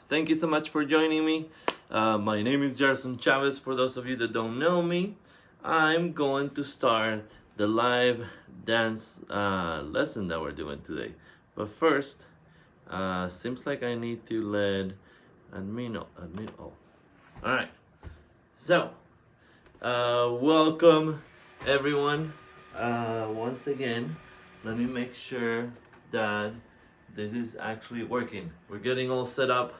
Thank you so much for joining me. My name is Gerson Chavez. For those of you that don't know me, I'm going to start the live dance lesson that we're doing today. But first, seems like I need to let admin all. All right. So, welcome everyone. Once again, let me make sure that this is actually working. We're getting all set up.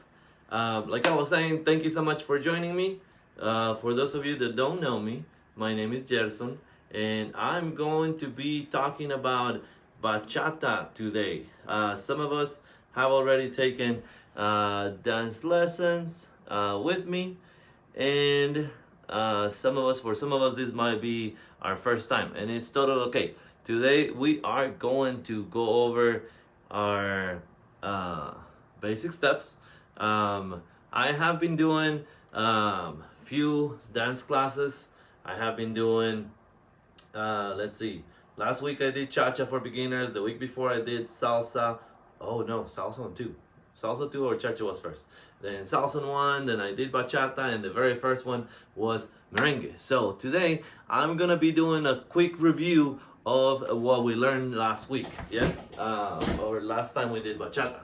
Like I was saying, thank you so much for joining me. For those of you that don't know me, my name is Gerson, and I'm going to be talking about bachata today. Some of us have already taken dance lessons with me, and for some of us, this might be our first time, and it's totally okay. Today we are going to go over our basic steps. I have been doing few dance classes. I have been doing, let's see, last week I did Chacha for beginners. The week before I did salsa. Oh no, salsa 1, 2. Salsa 2 or Chacha was first. Then salsa 1, then I did bachata, and the very first one was merengue. So today I'm gonna be doing a quick review of what we learned last week. Yes, or last time we did bachata.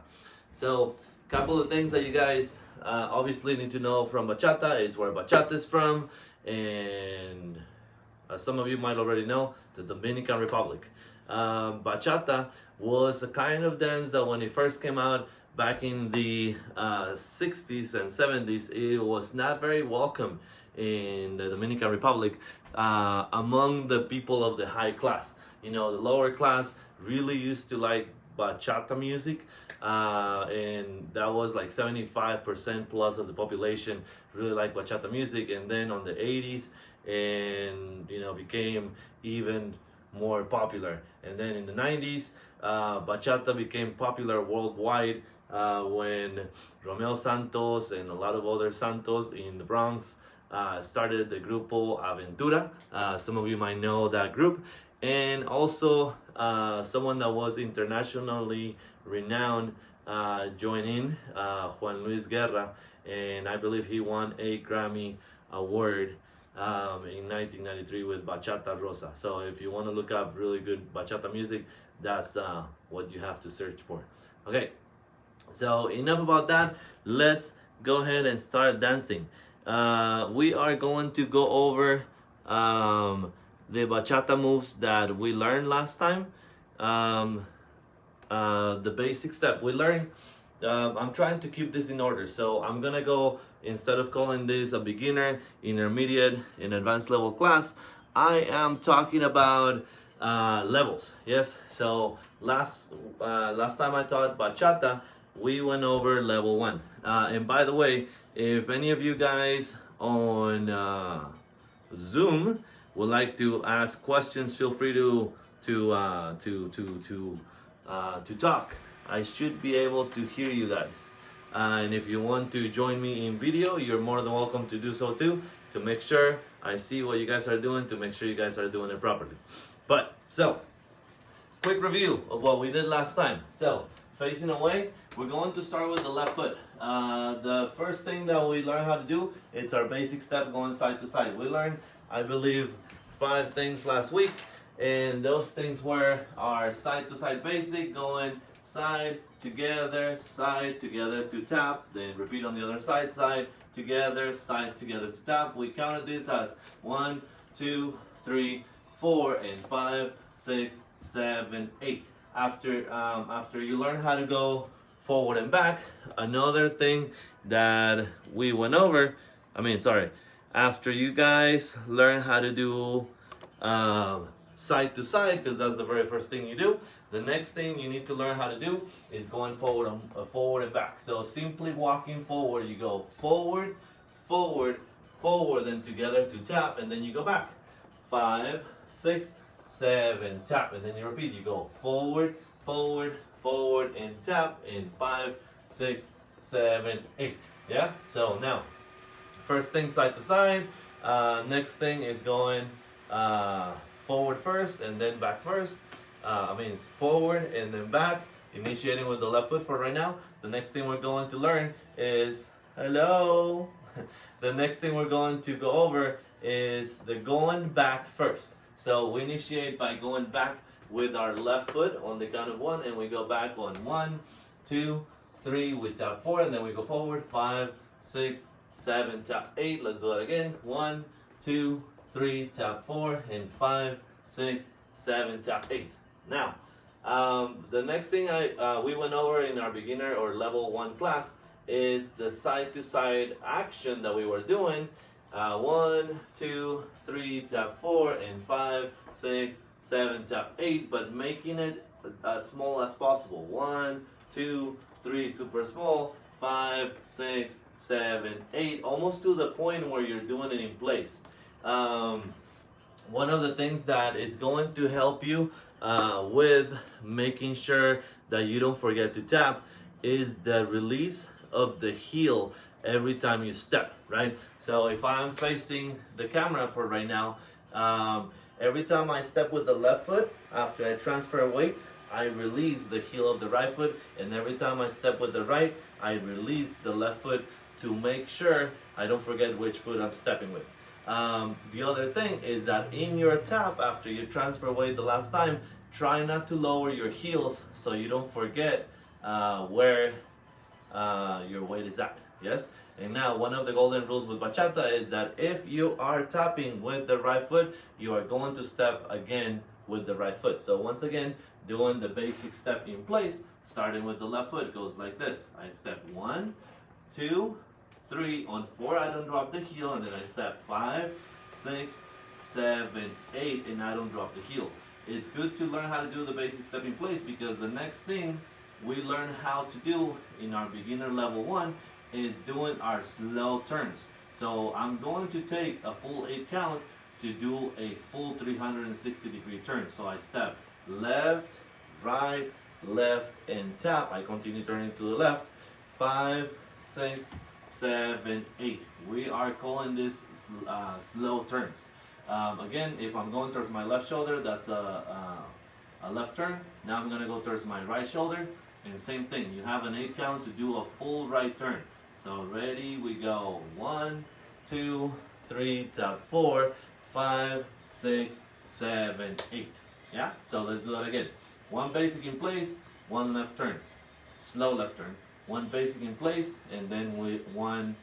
So a couple of things that you guys obviously need to know from bachata is where bachata is from, and some of you might already know, the Dominican Republic. Bachata was a kind of dance that when it first came out back in the 60s and 70s, it was not very welcome in the Dominican Republic among the people of the high class. You know, the lower class really used to like bachata music, and that was like 75% plus of the population really like bachata music. And then on the 80s, and you know, became even more popular. And then in the 90s, bachata became popular worldwide when Romeo Santos and a lot of other Santos in the Bronx started the Grupo Aventura. Some of you might know that group. And also someone that was internationally renowned joined in, Juan Luis Guerra, and I believe he won a Grammy Award in 1993 with Bachata Rosa. So if you want to look up really good bachata music, that's what you have to search for. Okay, so enough about that. Let's go ahead and start dancing. We are going to go over the bachata moves that we learned last time. The basic step we learned. I'm trying to keep this in order, so I'm gonna go, instead of calling this a beginner, intermediate, and advanced level class, I am talking about levels. Yes, so last time I taught bachata, we went over level 1. And by the way, if any of you guys on Zoom would like to ask questions, feel free to talk. I should be able to hear you guys. And if you want to join me in video, you're more than welcome to do so too, to make sure I see what you guys are doing, to make sure you guys are doing it properly. But, so, quick review of what we did last time. So, facing away, we're going to start with the left foot. The first thing that we learn how to do, it's our basic step going side to side. We learned, I believe, 5 things last week, and those things were our side to side basic, going side together to tap, then repeat on the other side, side together to tap. We counted this as 1, 2, 3, 4, and 5, 6, 7, 8. After you learn how to go forward and back, another thing that we went over, after you guys learn how to do side to side, because that's the very first thing you do, the next thing you need to learn how to do is going forward and back. So simply walking forward, you go forward, forward, forward, then together to tap, and then you go back. 5, 6, 7, tap, and then you repeat. You go forward, forward, forward, and tap in 5, 6, 7, 8. Yeah? So now, first thing side to side. Next thing is going forward first and then back first. It's forward and then back, initiating with the left foot for right now. The next thing we're going to learn is, hello. The next thing we're going to go over is the going back first. So we initiate by going back with our left foot on the count of 1, and we go back on 1, 2, 3, we tap 4, and then we go forward, 5, 6, 7, tap 8. Let's do that again. 1, 2, 3, tap 4, and 5, 6, 7, tap 8. Now, the next thing we went over in our beginner or level 1 class is the side to side action that we were doing. 1, 2, 3, tap 4, and 5, 6, 7, tap 8, but making it as small as possible. 1, 2, 3, super small, 5, 6, 7, 8, almost to the point where you're doing it in place. One of the things that is going to help you with making sure that you don't forget to tap is the release of the heel every time you step, right? So if I'm facing the camera for right now, every time I step with the left foot, after I transfer weight, I release the heel of the right foot, and every time I step with the right, I release the left foot to make sure I don't forget which foot I'm stepping with. The other thing is that in your tap, after you transfer weight the last time, try not to lower your heels so you don't forget where your weight is at. Yes? And now one of the golden rules with bachata is that if you are tapping with the right foot, you are going to step again with the right foot. So once again, doing the basic step in place, starting with the left foot, goes like this. I step 1, 2, 3, on 4 I don't drop the heel, and then I step 5, 6, 7, 8, and I don't drop the heel. It's good to learn how to do the basic step in place, because the next thing we learn how to do in our beginner level 1 is doing our slow turns. So I'm going to take a full 8 count to do a full 360-degree turn. So I step left, right, left, and tap. I continue turning to the left. 5, 6, 7, 8. We are calling this slow turns. Again, if I'm going towards my left shoulder, that's a left turn. Now I'm going to go towards my right shoulder, and same thing. You have an 8 count to do a full right turn. So ready, we go. 1, 2, 3, tap 4, 5, 6, 7, 8. Yeah? So let's do that again. 1 basic in place, 1 left turn. Slow left turn. 1 basic in place, and then with 1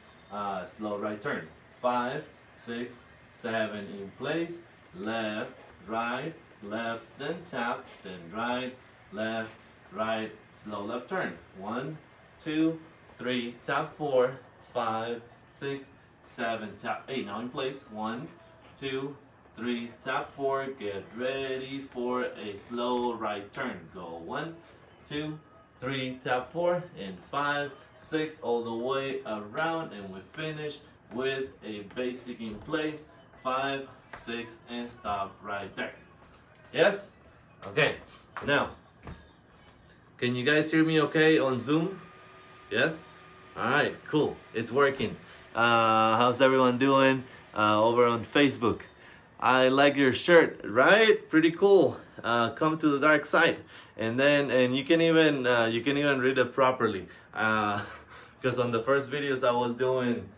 slow right turn. 5, 6, 7 in place, left, right, left, then tap, then right, left, right, slow left turn. 1, 2, 3, tap 4, 5, 6, 7, tap 8. Now in place. 1, 2, 3, tap 4. Get ready for a slow right turn. Go 1, 2, 3, tap 4, and 5, 6, all the way around, and we finish with a basic in place. 5, 6, and stop right there. Yes? Okay. Now, can you guys hear me okay on Zoom? Yes? Alright, cool. It's working. How's everyone doing over on Facebook? I like your shirt, right? Pretty cool. Come to the dark side. And you can even read it properly. Because on the first videos I was doing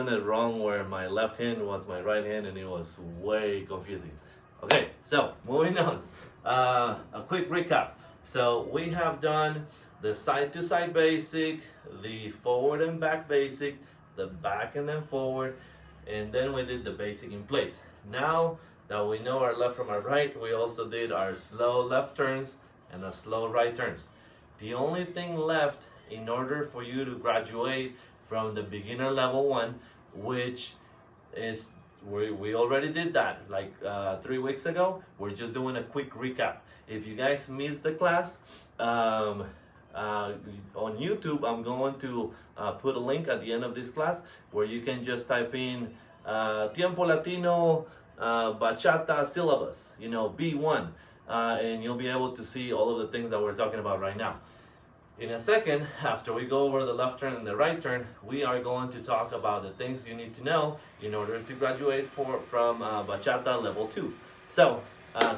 it wrong, where my left hand was my right hand, and it was way confusing. Okay, so moving on. A quick recap. So we have done the side to side basic, the forward and back basic, the back and then forward, and then we did the basic in place. Now that we know our left from our right, we also did our slow left turns and our slow right turns. The only thing left in order for you to graduate from the beginner level 1, which is, we already did that like 3 weeks ago. We're just doing a quick recap. If you guys missed the class, on YouTube, I'm going to put a link at the end of this class where you can just type in Tiempo Latino Bachata Syllabus, B1, and you'll be able to see all of the things that we're talking about right now. In a second, after we go over the left turn and the right turn, we are going to talk about the things you need to know in order to graduate from Bachata level 2. So,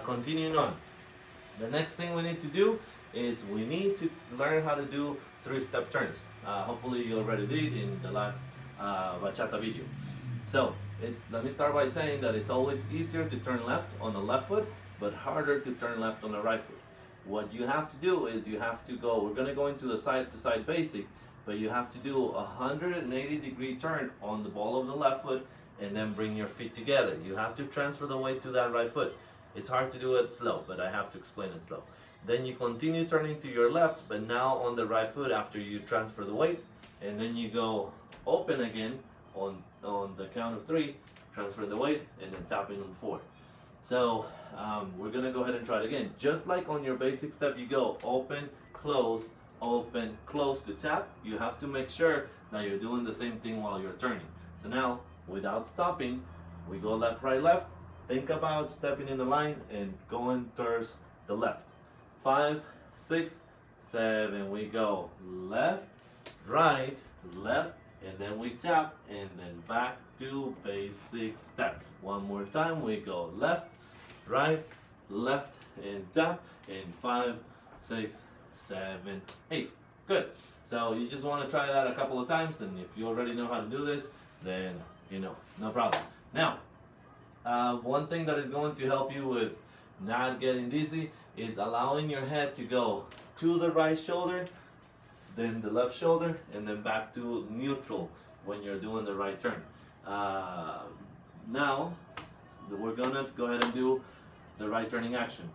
continuing on. The next thing we need to do is we need to learn how to do 3-step turns. Hopefully you already did in the last Bachata video. So let me start by saying that it's always easier to turn left on the left foot, but harder to turn left on the right foot. What you have to do is you have to go, we're going to go into the side to side basic, but you have to do a 180-degree turn on the ball of the left foot and then bring your feet together. You have to transfer the weight to that right foot. It's hard to do it slow, but I have to explain it slow. Then you continue turning to your left, but now on the right foot after you transfer the weight, and then you go open again on the count of 3, transfer the weight, and then tapping on 4. So we're gonna go ahead and try it again. Just like on your basic step, you go open, close to tap. You have to make sure that you're doing the same thing while you're turning. So now, without stopping, we go left, right, left. Think about stepping in the line and going towards the left. 5, 6, 7, we go left, right, left, and then we tap, and then back to basic step. One more time, we go left, right, left, and tap, and 5, 6, 7, 8. Good. So you just want to try that a couple of times, and if you already know how to do this, then you know, no problem. Now, one thing that is going to help you with not getting dizzy is allowing your head to go to the right shoulder, then the left shoulder, and then back to neutral when you're doing the right turn. Now, we're gonna go ahead and do the right turning action.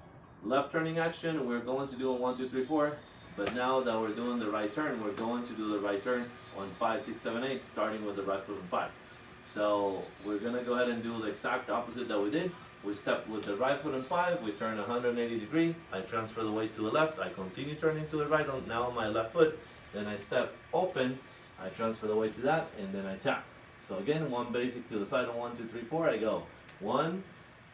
Left turning action, we're going to do a 1, 2, 3, 4, but now that we're doing the right turn, we're going to do the right turn on 5, 6, 7, 8, starting with the right foot on 5. So we're gonna go ahead and do the exact opposite that we did. We step with the right foot on 5, we turn 180 degree, I transfer the weight to the left, I continue turning to the right on now on my left foot, then I step open, I transfer the weight to that, and then I tap. So again, one basic to the side on 1, 2, 3, 4, I go 1,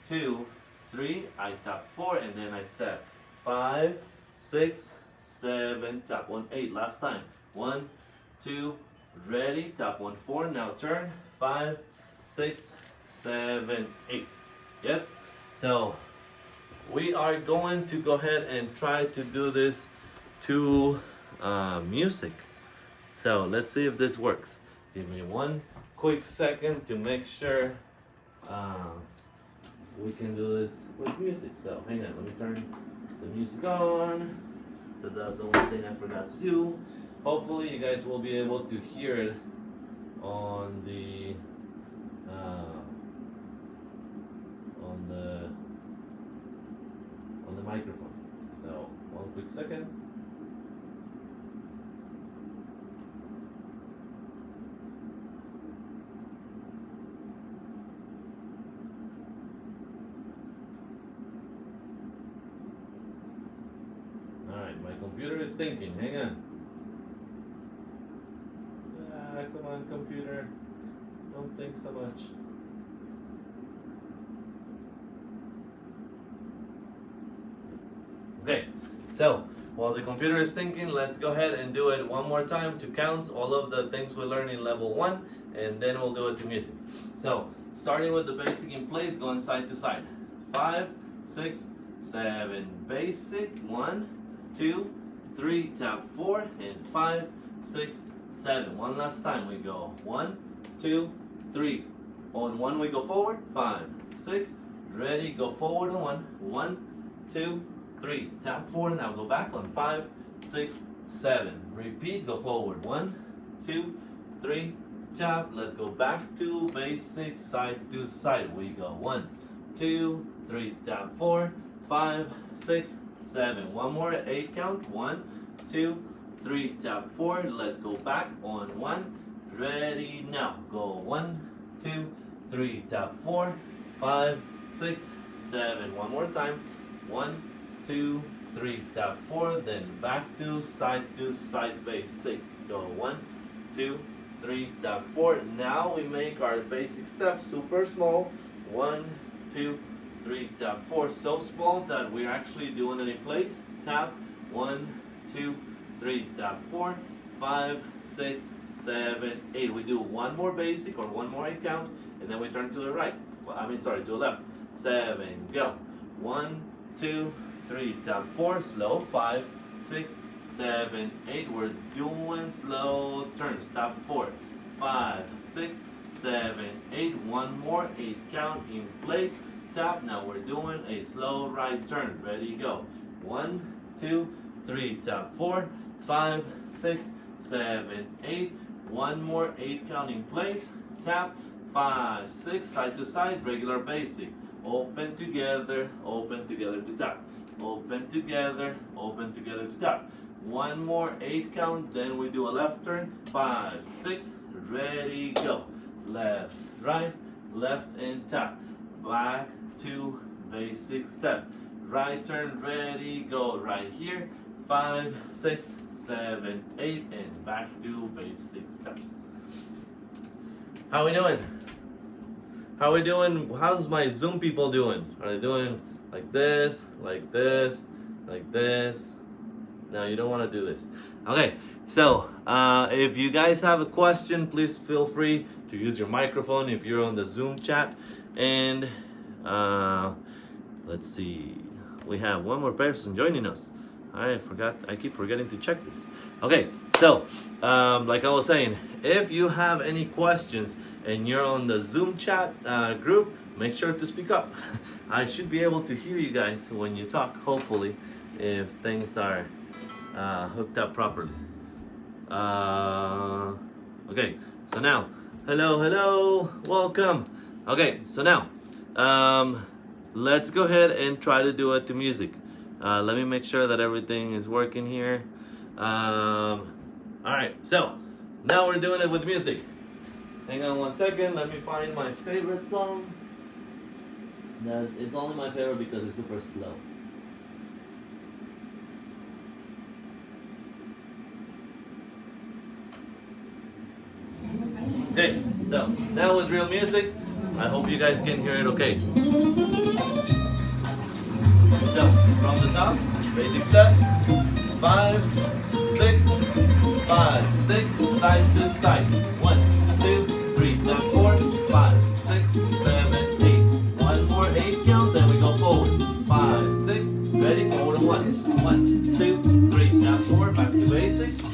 2, 3, I tap 4, and then I step 5, 6, 7, tap 1, 8, last time, 1, 2, ready, tap 1, 4, now turn, 5, 6, 7, 8. Yes? So we are going to go ahead and try to do this to music. So let's see if this works. Give me one quick second to make sure we can do this with music. So hang on, let me turn the music on, because that's the one thing I forgot to do. Hopefully you guys will be able to hear it on the microphone. So one quick second. Alright, my computer is thinking. Hang on. Come on, computer. Don't think so much. Okay, so while the computer is thinking, let's go ahead and do it one more time to count all of the things we learned in level 1, and then we'll do it to music. So, starting with the basic in place, going side to side. 5, 6, 7, basic, 1, 2, 3, tap 4, and 5, 6, 7. One last time, we go 1, 2, 3. On 1 we go forward, 5, 6, ready, go forward on 1, 1, 2, 3, tap 4, now go back on 5, 6, 7. Repeat, go forward, 1, 2, 3, tap, let's go back to basic, side to side. We go 1, 2, 3, tap 4, 5, 6, 7. One more, 8 count, 1, 2, 3, tap 4, let's go back on 1, ready, now, go 1, 2, 3, tap 4, 5, 6, 7. One more time, 1, 2, 3, tap 4, then back to side basic. Go 1, 2, 3, tap 4. Now we make our basic steps super small. 1, 2, 3, tap 4. So small that we're actually doing it in place. Tap 1, 2, 3, tap 4, 5, 6, 7, 8. We do one more basic or one more 8 count, and then we turn to the right. To the left. 7, go. 1, 2, 3, tap 4, slow. 5, 6, 7, 8. We're doing slow turns. Tap 4, 5, 6, 7, 8. One more, 8 count in place. Tap. Now we're doing a slow right turn. Ready, go. 1, 2, 3. Tap 4, 5, 6, 7, 8. One more, 8 count in place. Tap. 5, 6, side to side, regular basic. Open together to tap. Open together to tap. One more, 8 count, then we do a left turn. 5, 6, ready, go. Left, right, left and tap. Back to basic step. Right turn, ready, go. Right here. 5, 6, 7, 8, and back to basic steps. How we doing? How we doing? How's my Zoom people doing? Are they doing like this, like this, like this? No, you don't want to do this. Okay, so if you guys have a question, please feel free to use your microphone if you're on the Zoom chat. And let's see, we have one more person joining us. I keep forgetting to check this. Okay, so like I was saying, if you have any questions and you're on the Zoom chat group, make sure to speak up. I should be able to hear you guys when you talk, hopefully, if things are hooked up properly. Okay, so now, hello, welcome. Okay, so now, let's go ahead and try to do it to music. Let me make sure that everything is working here. All right, so now we're doing it with music. Hang on one second, let me find my favorite song. It's only my favorite because it's super slow. Okay, so now with real music, I hope you guys can hear it okay. So, from the top, basic step, 5, 6, 5, 6, side to side. 1, 2, 3, tap 4, 5, 6, 7, 8. One more, 8 count, then we go forward. 5, 6, ready, forward to 1. 1, 2, 3, tap 4, back to basic.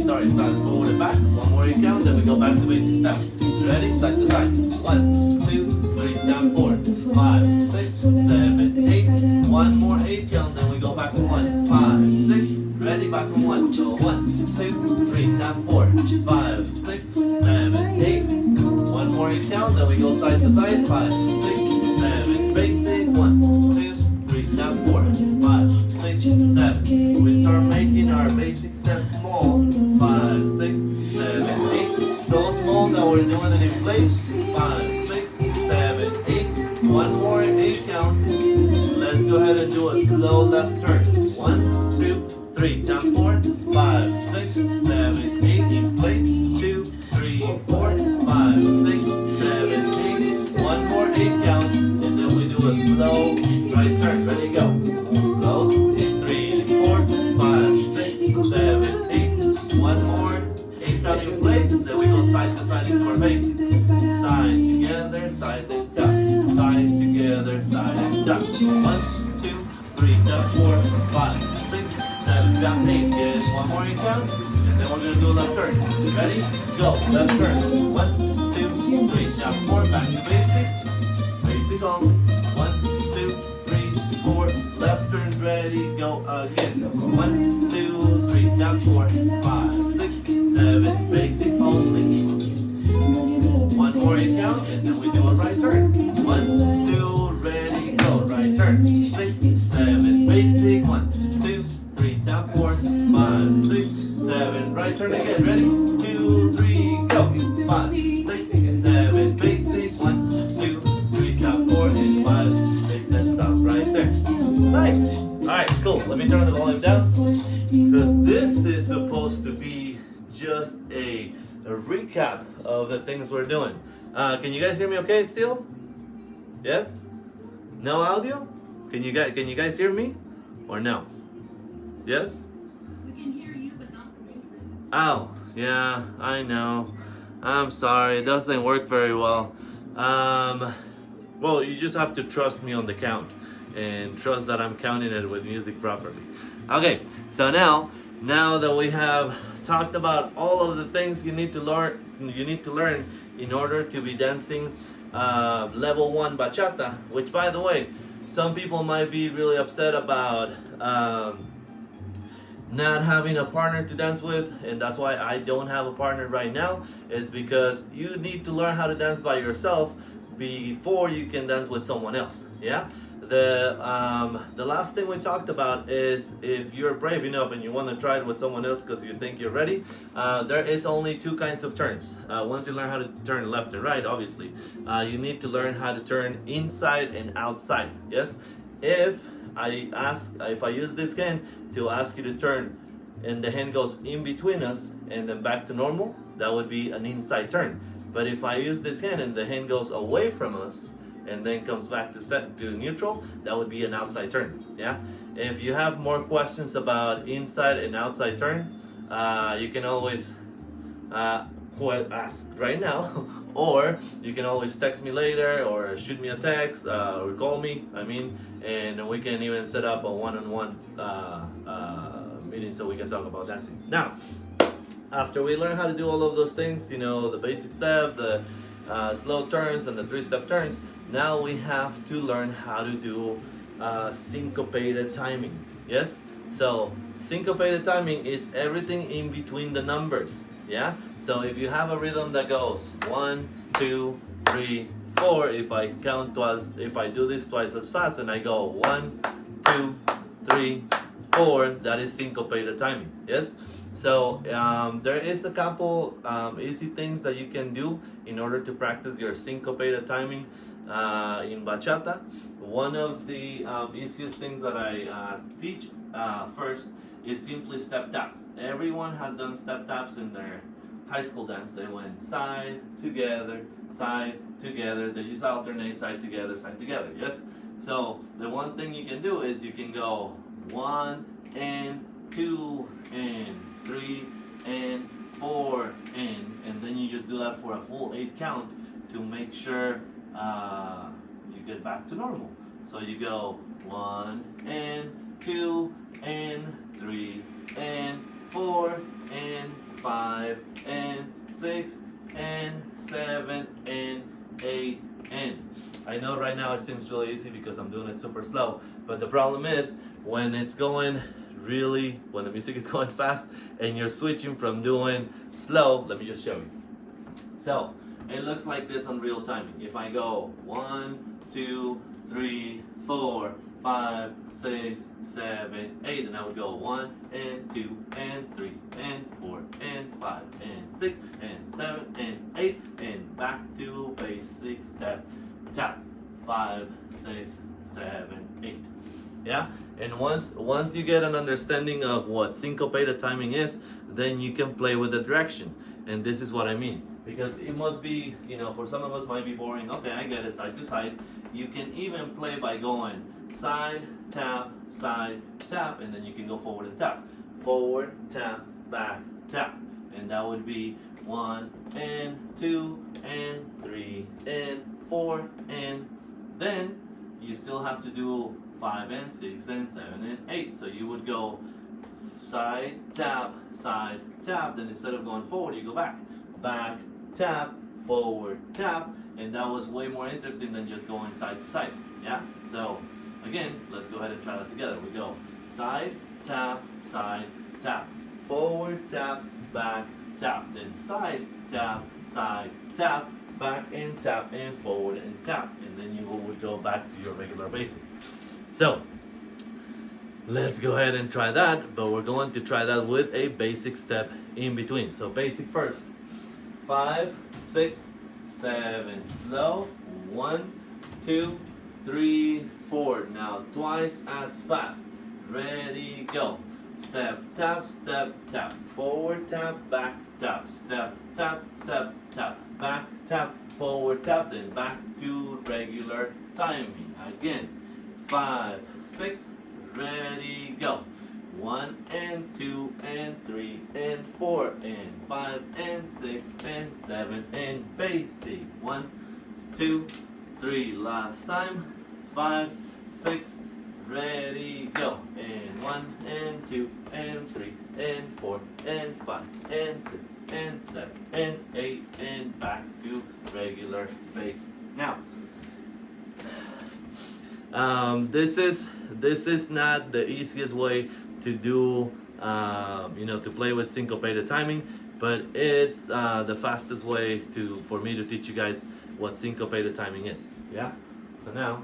Sorry, forward and back. One more 8 count, then we go back to basic step. Ready, side to side. 1, 2, 3, tap 4, 5, 6, 7, 8. One more 8 count, then we go back to 1, 5, 6. Ready, back to 1. Go 1, 2, 3, tap 4, 5, 6, 7, 8. One more 8 count, then we go side to side. 5, 6, 7, basic. 1, 2, 3, tap 4, 5, 6, 7. We start making our basic steps small. 5, 6, 7, 8. So small that we're doing it in place. 5, 6, 7, 8. One more 8 count. Let's go ahead and do a slow left turn. 1, 2, 3, tap 4, 5, 6, 7, 8. In place. 2, 3, 4, 5, 6, 7, 8. One more 8 count. And then we do a slow right turn. Ready, go. Slow. 3, 4, 5, 6, 7, 8. One more 8 count in place. Then we go side to side into our basic. Side together, side and tap. Side together, side and tap. 1, 2, 3, tap 4, 5, 6, 7, tap 8. Get one more 8 count. And then we're going to do a left turn. Ready? Go. Left turn. 1, 2, 3, tap 4, back to basic. Basic only. 1, 2, 3, 4. Left turn, ready, go again. 1, 2, 3, tap 4, 5, 6, 7. Basic only. One more 8 count, and then we do a right turn. 1, 2, ready, go. Right turn. 6, 7, basic. 1, 2, 3, tap 4, 5, 6, 7. Right turn again. Ready? 2, 3, go. 5, 6, 7, basic. 1, 2, 3, tap 4, and 5, 6, and stop right there. Nice. All right, cool. Let me turn the volume down because this is supposed to be just a recap of the things we're doing. Can you guys hear me okay still? Yes? No audio? Can you guys hear me? Or no? Yes? We can hear you, but not the music. Oh, yeah, I know. I'm sorry, it doesn't work very well. Well, you just have to trust me on the count and trust that I'm counting it with music properly. Okay, so now that we have talked about all of the things you need to learn in order to be dancing level 1 bachata, which by the way, some people might be really upset about not having a partner to dance with, and that's why I don't have a partner right now. It's because you need to learn how to dance by yourself before you can dance with someone else. Yeah. The last thing we talked about is if you're brave enough and you want to try it with someone else because you think you're ready, there is only two kinds of turns. Once you learn how to turn left and right, obviously, you need to learn how to turn inside and outside. Yes. If I use this hand to ask you to turn and the hand goes in between us and then back to normal, that would be an inside turn. But if I use this hand and the hand goes away from us and then comes back to neutral, that would be an outside turn. Yeah. If you have more questions about inside and outside turn, you can always ask right now, or you can always text me later, or shoot me a text, or call me. And we can even set up a one-on-one meeting so we can talk about dancing. Now, after we learn how to do all of those things, the basic step, the slow turns, and the 3-step turns, now we have to learn how to do syncopated timing. Yes? So, syncopated timing is everything in between the numbers. Yeah? So, if you have a rhythm that goes 1, 2, 3, 4, if I do this twice as fast and I go 1, 2, 3, 4, that is syncopated timing. Yes? So there is a couple easy things that you can do in order to practice your syncopated timing in bachata. One of the easiest things that I teach first is simply step taps. Everyone has done step taps in their high school dance. They went side, together, they use alternate side, together, yes? So the one thing you can do is you can go 1 and 2 and 3 and 4 and then you just do that for a full 8 count to make sure you get back to normal. So you go 1 and 2 and 3 and 4 and 5 and 6 and 7 and 8 and. I know right now it seems really easy because I'm doing it super slow, but the problem is when it's going when the music is going fast and you're switching from doing slow. Let me just show you. So it looks like this on real timing. If I go 1, 2, 3, 4, 5, 6, 7, 8, and I would go 1 and 2 and 3 and 4 and 5 and 6 and 7 and 8 and back to basic step tap 5, 6, 7, 8. Yeah, and once you get an understanding of what syncopated timing is, then you can play with the direction. And this is what I mean, because it must be, for some of us might be boring. Okay, I get it, side to side. You can even play by going side, tap, and then you can go forward and tap. Forward, tap, back, tap. And that would be 1 and 2 and 3 and 4 and then you still have to do 5 and 6 and 7 and 8. So you would go side, tap, then instead of going forward, you go back, tap, forward, tap, and that was way more interesting than just going side to side. Yeah? So again, let's go ahead and try that together. We go side, tap, forward, tap, back, tap, then side, tap, back and tap, and forward and tap, and then you would go back to your regular basic. So let's go ahead and try that, but we're going to try that with a basic step in between. So basic first. 5, 6, 7, slow. 1, 2, 3, 4. Now twice as fast. Ready, go. Step, tap, forward, tap, back, tap, step, tap, back, tap, forward, tap, then back to regular timing. Again, 5, 6, ready, go. 1 and 2 and 3 and 4 and 5 and 6 and 7 and basic. 1, 2, 3. Last time. 5, 6, ready, go. And 1 and 2 and 3 and 4 and 5 and 6 and 7 and 8 and back to regular bass. Now, this is not the easiest way to do, to play with syncopated timing, but it's the fastest way for me to teach you guys what syncopated timing is. Yeah. So now,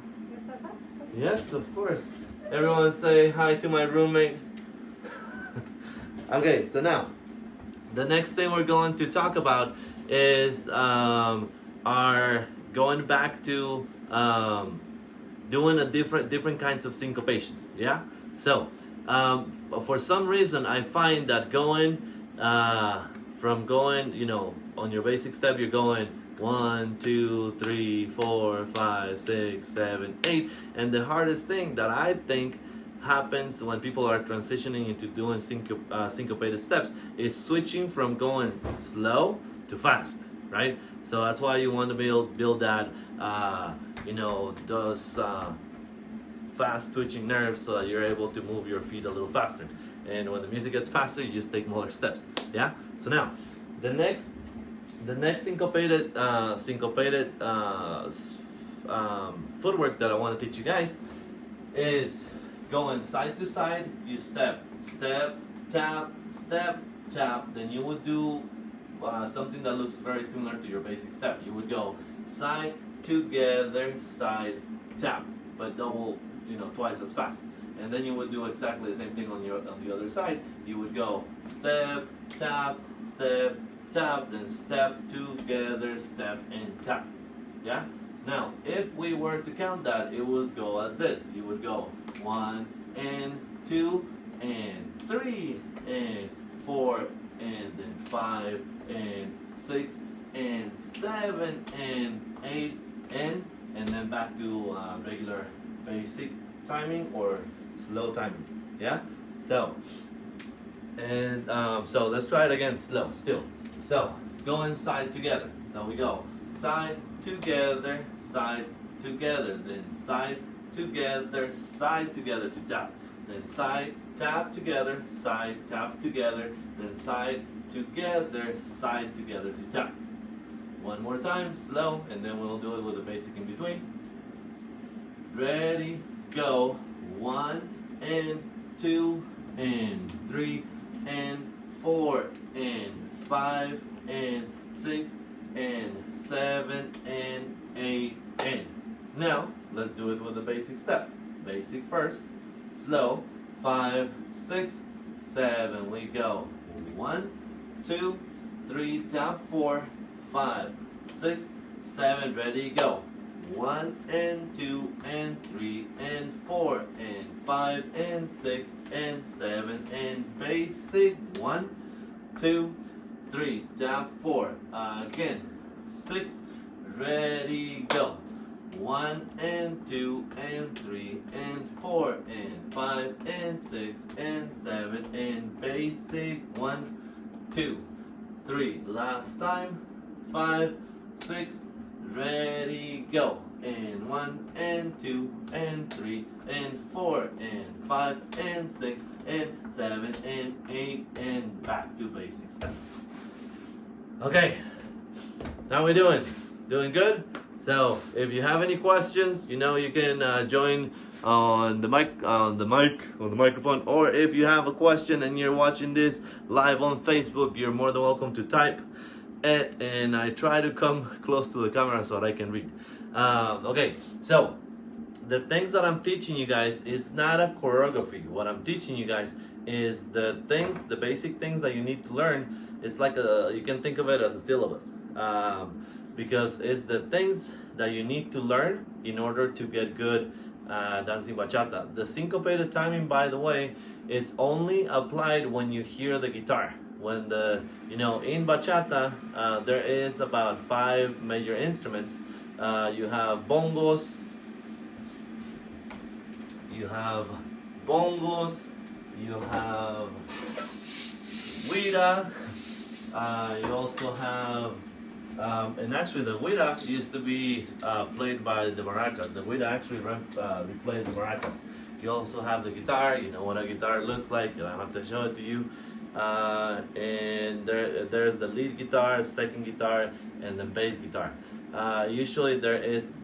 yes, of course. Everyone say hi to my roommate. Okay. So now, the next thing we're going to talk about is our going back to doing a different kinds of syncopations. Yeah. So for some reason I find that going on your basic step, you're going 1, 2, 3, 4, 5, 6, 7, 8, and the hardest thing that I think happens when people are transitioning into doing syncopated steps is switching from going slow to fast, right? So that's why you want to build that those fast twitching nerves so that you're able to move your feet a little faster. And when the music gets faster, you just take more steps. Yeah. So now, the next syncopated footwork that I want to teach you guys is going side to side. You step, tap, step, tap. Then you would do something that looks very similar to your basic step. You would go side, together, side, tap, but double, twice as fast. And then you would do exactly the same thing on the other side. You would go step, tap, then step, together, step, and tap. Yeah? So now, if we were to count that, it would go as this. You would go 1 and 2 and 3 and 4 and then 5 and 6 and 7 and 8 and then back to regular basic timing or slow timing. Yeah. So so let's try it again slow still. So going side together. So we go side together, then side together to tap, then side tap together, tap together, then side together to tap. One more time, slow, and then we'll do it with a basic in between. Ready, go. 1 and 2 and 3 and 4 and 5 and 6 and 7 and 8 and. Now, let's do it with a basic step. Basic first, slow, 5, 6, 7, we go. 1, 2, 3, tap, 4, 5, 6, 7, ready, go. 1 and 2 and 3 and 4 and 5 and 6 and 7 and basic. 1, 2, 3, tap, 4, again, 6, ready, go. 1 and 2 and 3 and 4 and 5 and 6 and 7 and basic. 1, 2, 3, last time. 5, 6, ready, go. And 1 and 2 and 3 and 4 and 5 and 6 and 7 and 8 and back to basic step. Okay, how we doing? Doing good? So if you have any questions, you can join on the microphone, or if you have a question and you're watching this live on Facebook, you're more than welcome to type it, and I try to come close to the camera so that I can read. Okay, so the things that I'm teaching you guys, it's not a choreography. What I'm teaching you guys is the basic things that you need to learn. It's like you can think of it as a syllabus, because it's the things that you need to learn in order to get good dancing bachata. The syncopated timing, by the way, it's only applied when you hear the guitar. When in bachata, there is about 5 major instruments. You have bongos, you have guira, you also have, and actually the guira used to be played by the maracas. The guira actually replaced the maracas. You also have the guitar. You know what a guitar looks like. I don't have to show it to you. And there's the lead guitar, second guitar, and the bass guitar. Usually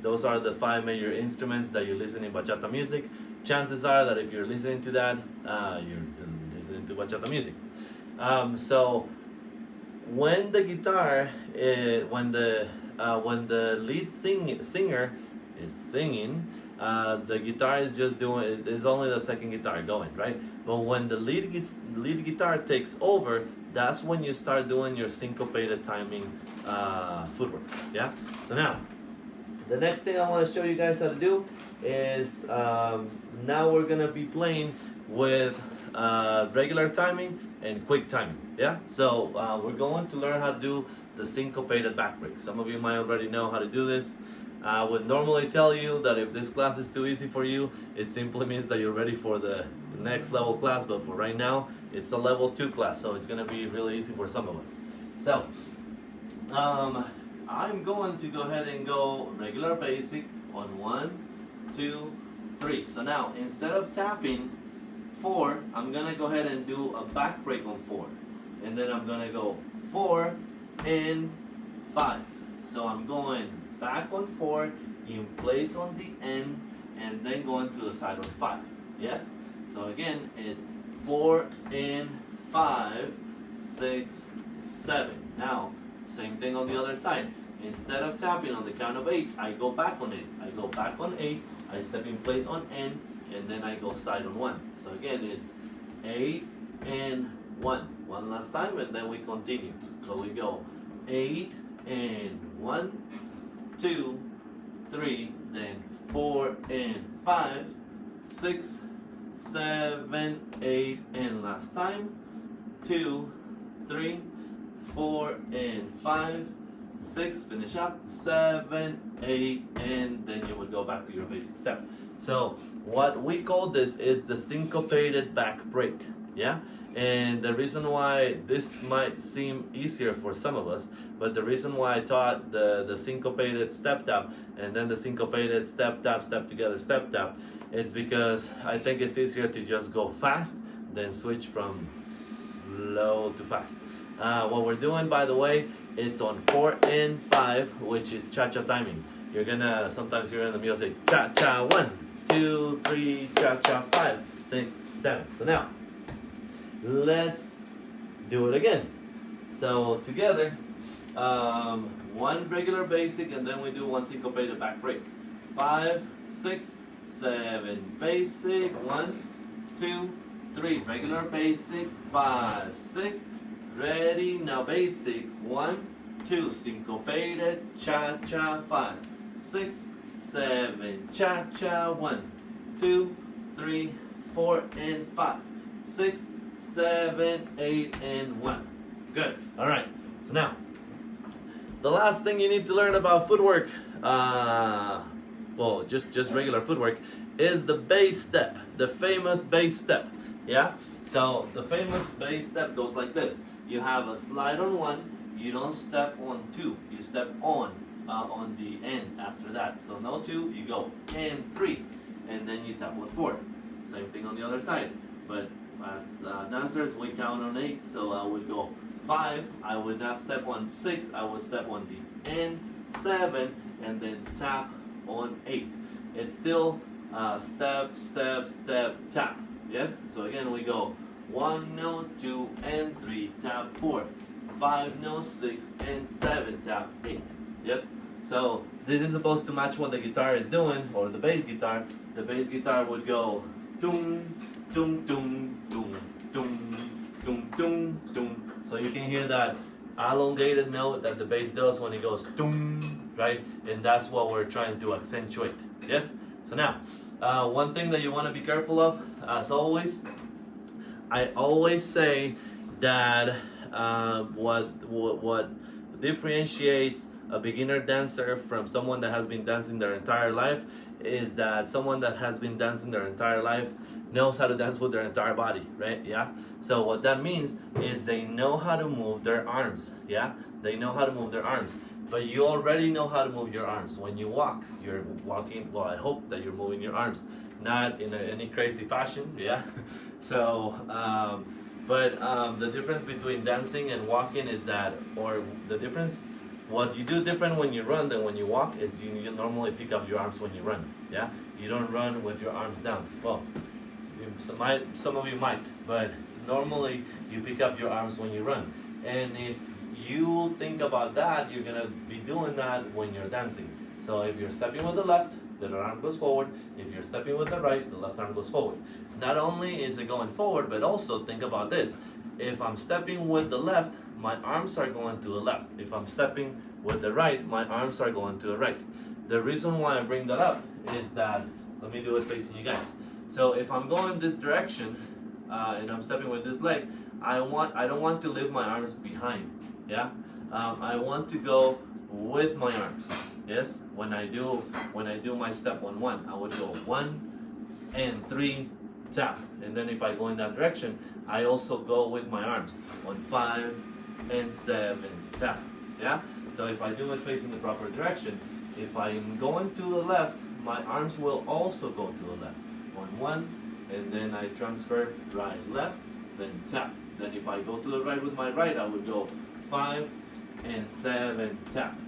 those are the 5 major instruments that you listen in bachata music. Chances are that if you're listening to that, you're listening to bachata music. So when the guitar, when the lead singer is singing, the guitar is just doing, is only the second guitar going, right? But when the lead guitar takes over, that's when you start doing your syncopated timing footwork, yeah? So now, the next thing I want to show you guys how to do is, now we're gonna be playing with regular timing and quick timing, yeah? So we're going to learn how to do the syncopated back break. Some of you might already know how to do this. I would normally tell you that if this class is too easy for you, it simply means that you're ready for the next level class, but for right now, it's a level 2 class, so it's gonna be really easy for some of us. So, I'm going to go ahead and go regular basic on 1, 2, 3. So now, instead of tapping 4, I'm gonna go ahead and do a back break on 4. And then I'm gonna go 4 and 5. So I'm going back on 4, in place on the end, and then going to the side on 5. Yes? So again, it's 4 and 5, 6, 7. Now, same thing on the other side. Instead of tapping on the count of 8, I go back on 8. I go back on 8, I step in place on N, and then I go side on 1. So again, it's 8 and 1. One last time, and then we continue. So we go 8 and 1, 2, 3, then 4 and 5, 6, 7, 8, and last time, 2, 3, 4 and 5, 6, finish up, 7, 8, and then you would go back to your basic step. So what we call this is the syncopated back break, yeah? And the reason why this might seem easier for some of us, but the reason why I taught the syncopated step tap and then the syncopated step tap, step together, step tap, it's because I think it's easier to just go fast than switch from slow to fast. What we're doing, by the way, it's on 4 and 5, which is cha-cha timing. You're gonna sometimes hear in the music, cha-cha 1, 2, 3, cha-cha 5, 6, 7. So now, let's do it again. So together, 1 regular basic, and then we do 1 syncopated back break. 5, 6, 7 basic, 1, 2, 3 regular basic, 5, 6, ready, now basic, 1, 2 syncopated, cha-cha 5, 6, 7, cha-cha 1, 2, 3, 4 and 5, 6, 7, 8, and 1. Good. All right. So now, the last thing you need to learn about footwork, well, just regular footwork, is the bass step, the famous bass step. Yeah. So the famous bass step goes like this. You have a slide on 1. You don't step on 2. You step on the end after that. So no 2. You go and 3, and then you tap on 4. Same thing on the other side, but as dancers, we count on 8, so I would go 5, I would not step on 6, I would step on the end, 7, and then tap on 8. It's still step, step, step, tap, yes? So again, we go 1, no, 2, and 3, tap 4, 5, no, 6, and 7, tap 8, yes? So this is supposed to match what the guitar is doing, or the bass guitar. The bass guitar would go doom, doom, doom, doom, doom, doom, doom, doom. So you can hear that elongated note that the bass does when it goes doom, right? And that's what we're trying to accentuate. Yes? So now, one thing that you want to be careful of, as always, I always say that what differentiates a beginner dancer from someone that has been dancing their entire life is that someone that has been dancing their entire life knows how to dance with their entire body, right? Yeah. So what that means is they know how to move their arms. Yeah. They know how to move their arms. But you already know how to move your arms. When you walk, you're walking. Well, I hope that you're moving your arms, not in any crazy fashion. Yeah. So, the difference between dancing and walking is that, or the difference, what you do different when you run than when you walk is you normally pick up your arms when you run. Yeah. You don't run with your arms down. Well, some of you might, but normally you pick up your arms when you run. And if you think about that, you're gonna be doing that when you're dancing. So if you're stepping with the left, the arm goes forward. If you're stepping with the right, the left arm goes forward. Not only is it going forward, but also think about this. If I'm stepping with the left, my arms are going to the left. If I'm stepping with the right, my arms are going to the right. The reason why I bring that up is that, let me do it facing you guys. So if I'm going this direction, and I'm stepping with this leg, I don't want to leave my arms behind. Yeah, I want to go with my arms. Yes, when I do my step 1-1, I would go 1 and 3 tap, and then if I go in that direction, I also go with my arms 1, 5 and 7 tap. Yeah, so if I do it facing the proper direction, if I'm going to the left, my arms will also go to the left. 1, 1, and then I transfer right, left, then tap. Then if I go to the right with my right, I would go 5 and 7 tap.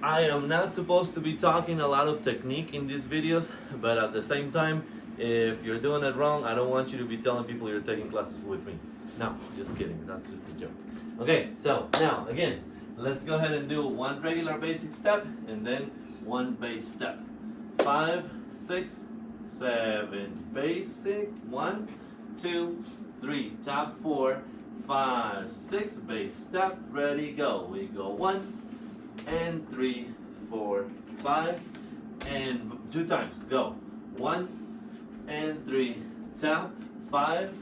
I am not supposed to be talking a lot of technique in these videos, but at the same time, if you're doing it wrong, I don't want you to be telling people you're taking classes with me. No, just kidding. That's just a joke. Okay, so now again, let's go ahead and do one regular basic step and then one bass step. 5, 6, 7 basic. 1, 2, 3 tap. 4, 5, 6 bass step. Ready, go. We go 1 and 3, 4, 5, and 2 times. Go 1 and 3 tap. 5,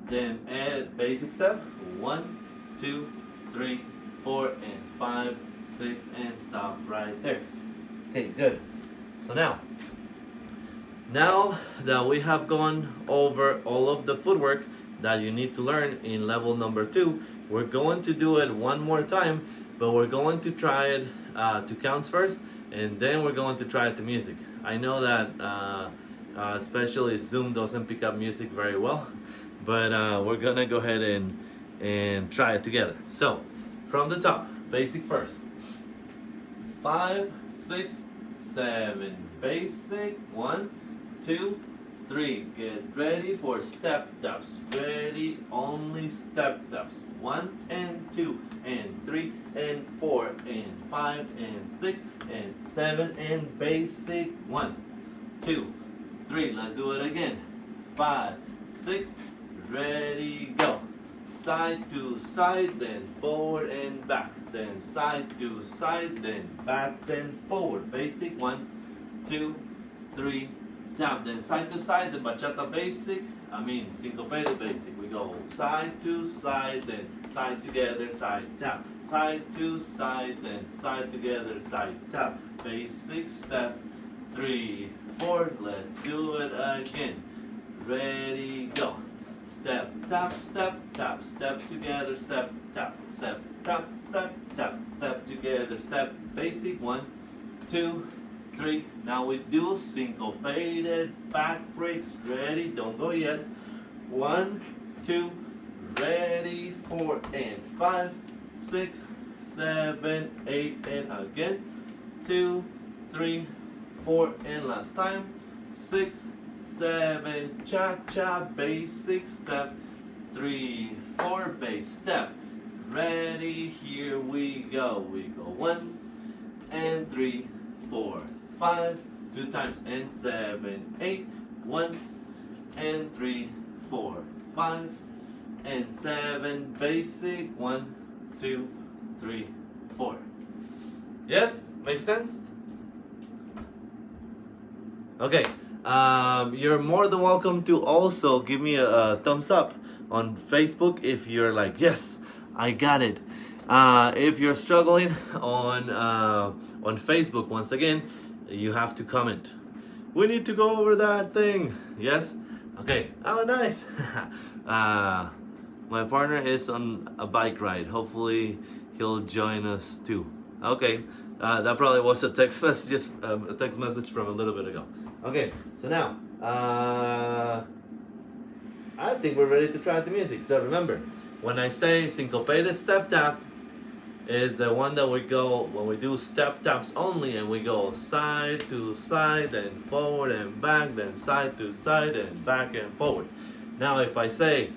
then add basic step. 1, 2, 3, 4, and 5, 6, and stop right there. Okay, good. So now that we have gone over all of the footwork that you need to learn in level number 2, we're going to do it one more time, but we're going to try it to counts first, and then we're going to try it to music. I know that especially Zoom doesn't pick up music very well, but we're gonna go ahead and try it together. So from the top, basic first. 5, 6, 7 basic. 1, 2, 3. Get ready for step taps. Ready, only step taps. 1 and 2 and 3 and 4 and 5 and 6 and 7 and basic. 1, 2, 3. Let's do it again. 5, 6. Ready, go. Side to side, then forward and back, then side to side, then back, then forward. Basic. 1, 2, 3 tap, then side to side, then bachata basic. Syncopated basic. We go side to side, then side together, side tap. Side to side, then side together, side tap. Basic step 3, 4. Let's do it again. Ready, go. Step, tap, step, tap, step together, step, tap, step, tap, step, tap, step together, step. Basic. 1, 2, 3. Now we do syncopated back breaks. Ready? Don't go yet. 1, 2, ready, 4 and 5, 6, 7, 8, and again. 2, 3, 4, and last time. 6, 7, cha-cha, basic step. 3, 4, bass step. Ready, here we go. We go 1 and 3, 4, 5, 2 times, and 7, 8. 1 and 3, 4, 5, and 7, basic. 1, 2, 3, 4. Yes? Makes sense? Okay. You're more than welcome to also give me a thumbs up on Facebook if you're like, yes, I got it. If you're struggling on Facebook, once again, you have to comment. We need to go over that thing. Yes? Okay. Oh, nice. My partner is on a bike ride. Hopefully, he'll join us too. Okay. That probably was a text message from a little bit ago. Okay. So now, I think we're ready to try the music. So remember, when I say syncopated step tap, is the one that we go when we do step taps only, and we go side to side, then forward and back, then side to side and back and forward. Now if I say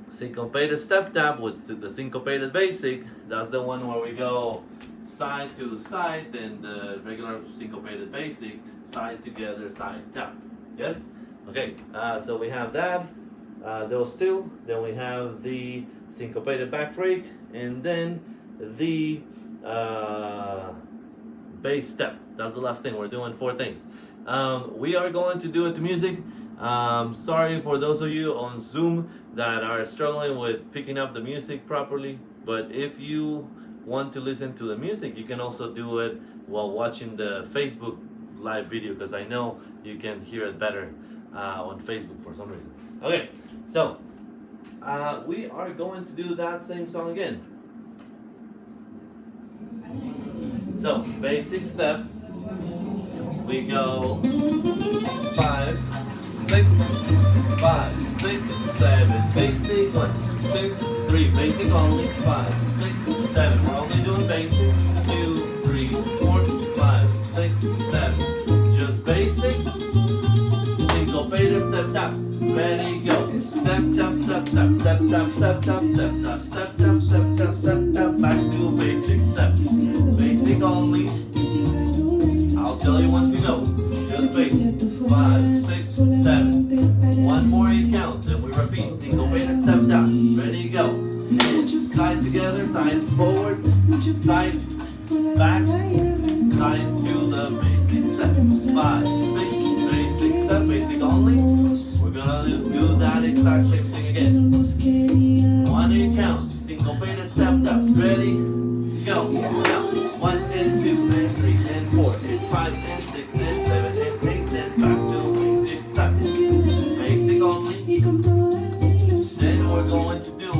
syncopated step tap with the syncopated basic, that's the one where we go side to side, then the regular syncopated basic, side together, side tap. Yes? Okay, so we have that, those two, then we have the syncopated back break, and then the bass step. That's the last thing. We're doing 4 things. We are going to do it to music. Sorry for those of you on Zoom that are struggling with picking up the music properly, but if you want to listen to the music, you can also do it while watching the Facebook live video, because I know you can hear it better on Facebook for some reason. Okay, so we are going to do that same song again. So, basic step, we go 5, 6, 5, 6, 7, basic, 1, 2, 3, basic only, 5, 6, 7, we're only doing basic, 2, 3, 4, 5, 6, 7, just basic, syncopated step taps, ready, go, step tap, step tap, step tap, step tap, step tap, step tap, step tap, step tap, back to basic step, basic only, I'll tell you when to go, just basic, 5, 6, 7, one more you count, then we repeat, syncopated step tap, ready, go, and side together, side forward, side, back, side to the basic step, 5, 6, basic step, basic only, we're gonna do that exact same thing again, 1 you count, syncopated step taps, ready, go, now, 1 and 2 and 3 and 4 and 5 and 6 and 7 and 8 and back to basic step, basic only, then we're going to do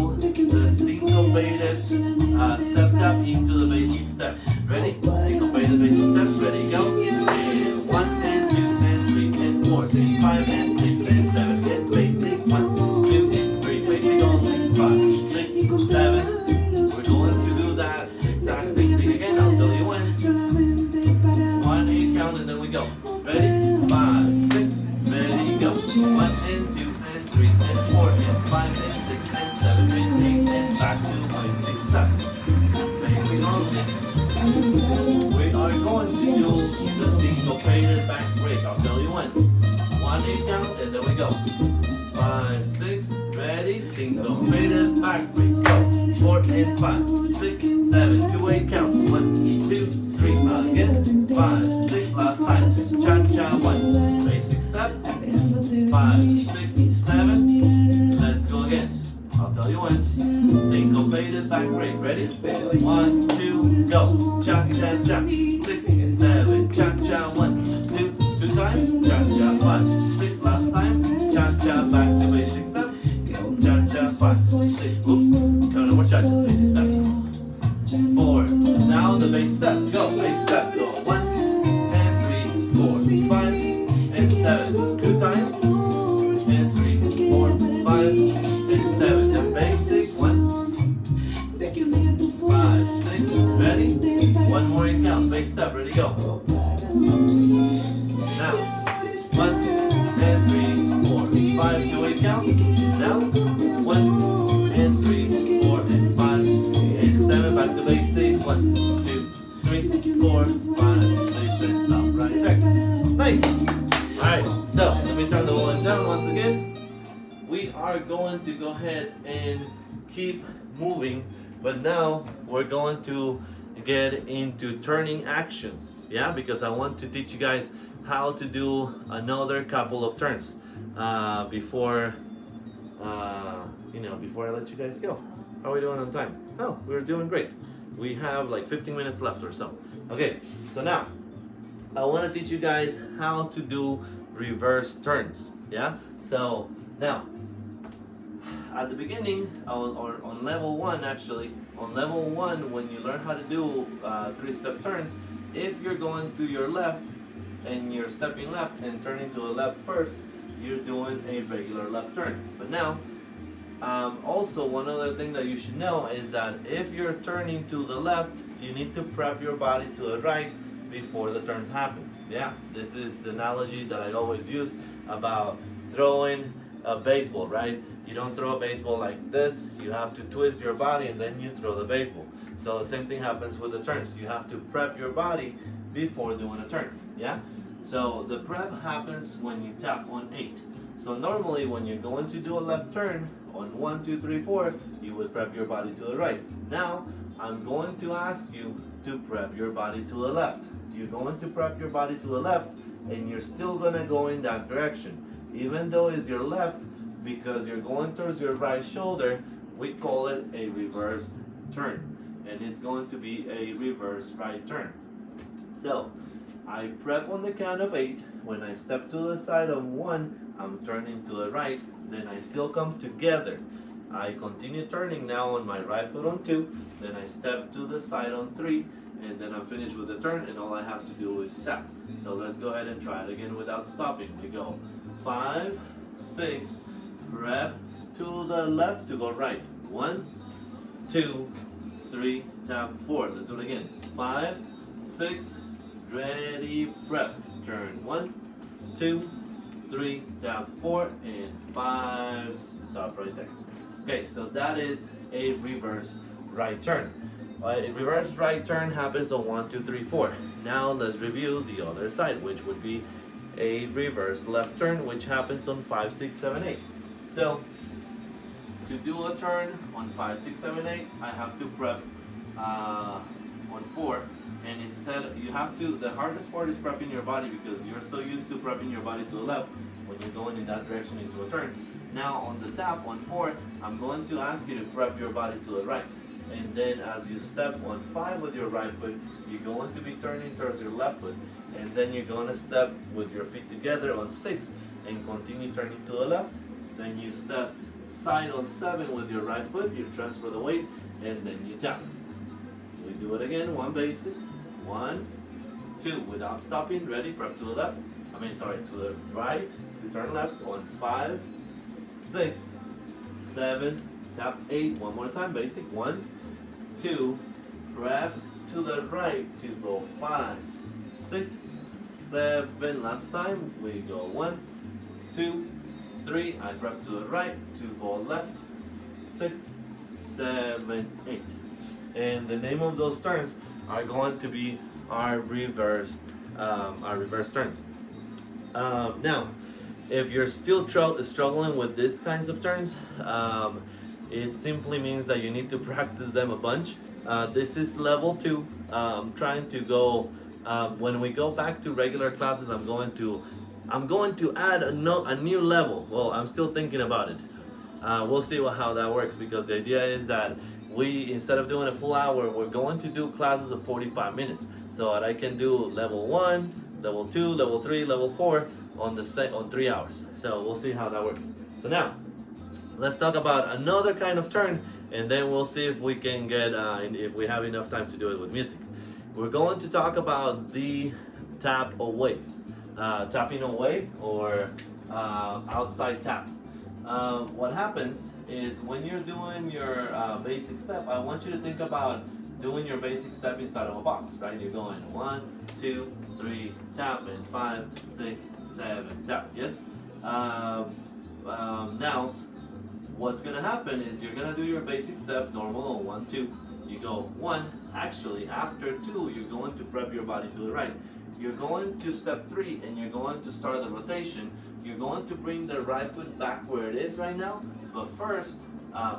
the syncopated step tap into the basic step, ready, syncopated basic step, ready, go, and 1 and 2 and 3 and 4 and 5 and 6 and 7 and basic, 1, 2 and 3, basic only, 5, 6, 7, we're going to do that exact same thing again, I'll tell you when, 1 8 count and then we go, ready, 5, 6, ready, go, 1 and 2 and 3 and 4 and 5 and 6 and 7 and 8 and back to basic step, basic only, we are going to do the syncopated back break, I'll tell you when, 1 8 count and then we go, 5, 6, ready, syncopated back break, go, 4 and 5, 6, 7, 2 8 count, 1, 2, 3, again, 5, 6, last time, cha-cha, 1, basic step, 5, 6, 7, let's go again, I'll tell you when, syncopated back break, ready, 1, 2, go, cha-cha-cha, 6, 7, cha-cha, 1, 2, 2 times, cha-cha, 5, 6, last time, cha-cha, back to basic step, cha-cha, 5, 6, oops, no more cha-cha, basic step, 4, now the bass step, go, bass step, go, 1, and 3, 4, 5, and 7, 2 times, and 3, 4, 5, and 7, the basic, 1, 5, 6, ready, 1 more in count, bass step, ready, go, now, 1, and 3, 4, 5, 2 8 count, now, 1, and 3, 4, and 5, and 7, back to basic, 1, 2, 3, 4, 5, 6, and stop right there. Nice! Alright, so let me turn the volume down once again. We are going to go ahead and keep moving, but now we're going to get into turning actions, yeah, because I want to teach you guys how to do another couple of turns before before I let you guys go. How are we doing on time? Oh, we're doing great. We have like 15 minutes left or so. Okay, so now I want to teach you guys how to do reverse turns. Yeah, so now at the beginning on level 1, actually on level 1, when you learn how to do 3-step turns, if you're going to your left and you're stepping left and turning to the left first, you're doing a regular left turn. But now also, one other thing that you should know is that if you're turning to the left, you need to prep your body to the right before the turn happens. Yeah, this is the analogy that I always use about throwing a baseball, right? You don't throw a baseball like this. You have to twist your body and then you throw the baseball. So the same thing happens with the turns. You have to prep your body before doing a turn. Yeah? So the prep happens when you tap on 8. So normally when you're going to do a left turn on 1, 2, 3, 4, you would prep your body to the right. Now I'm going to ask you to prep your body to the left. You're going to prep your body to the left and you're still going to go in that direction. Even though it's your left, because you're going towards your right shoulder, we call it a reverse turn. And it's going to be a reverse right turn. So I prep on the count of 8. When I step to the side of 1, I'm turning to the right. Then I still come together. I continue turning now on my right foot on 2. Then I step to the side on 3. And then I'm finished with the turn, and all I have to do is step. So let's go ahead and try it again without stopping. We go 5, 6, prep to the left to go right. 1, 2, 3, tap 4. Let's do it again. 5, 6, ready, prep. Turn 1, 2, 3, tap 4, and 5. Stop right there. Okay, so that is a reverse right turn. A reverse right turn happens on 1, 2, 3, 4. Now let's review the other side, which would be a reverse left turn, which happens on 5, 6, 7, 8. So to do a turn on 5, 6, 7, 8, I have to prep on 4. And instead, you have to, the hardest part is prepping your body because you're so used to prepping your body to the left when you're going in that direction into a turn. Now on the tap on 4, I'm going to ask you to prep your body to the right. And then as you step on 5 with your right foot, you're going to be turning towards your left foot. And then you're going to step with your feet together on 6 and continue turning to the left. Then you step side on 7 with your right foot, you transfer the weight, and then you tap. We do it again, one basic. 1, 2, without stopping, ready, prep to the left. To the right, to turn left on 5, 6, 7, tap 8, one more time, basic. 1, 2, prep to the right to go 5, 6, 7, last time, we go 1, 2, 3, I prep to the right to go left, 6, 7, 8. And the name of those turns are going to be our reverse turns. Now, if you're still struggling with these kinds of turns, it simply means that you need to practice them a bunch. This is level 2. I'm trying to go, when we go back to regular classes, I'm going to add a new level. Well, I'm still thinking about it. We'll see how that works, because the idea is that we, instead of doing a full hour, we're going to do classes of 45 minutes. So that I can do level 1, level 2, level 3, level 4 on 3 hours. So we'll see how that works. So now, let's talk about another kind of turn, and then we'll see if we can get, if we have enough time to do it with music. We're going to talk about the tap away, tapping away, or outside tap. What happens is when you're doing your basic step, I want you to think about doing your basic step inside of a box, right? You're going 1, 2, 3, tap, and 5, 6, 7, tap. Yes? Now, what's gonna happen is you're gonna do your basic step normal on 1, 2. You go 1, actually after 2, you're going to prep your body to the right. You're going to step 3 and you're going to start the rotation. You're going to bring the right foot back where it is right now, but first,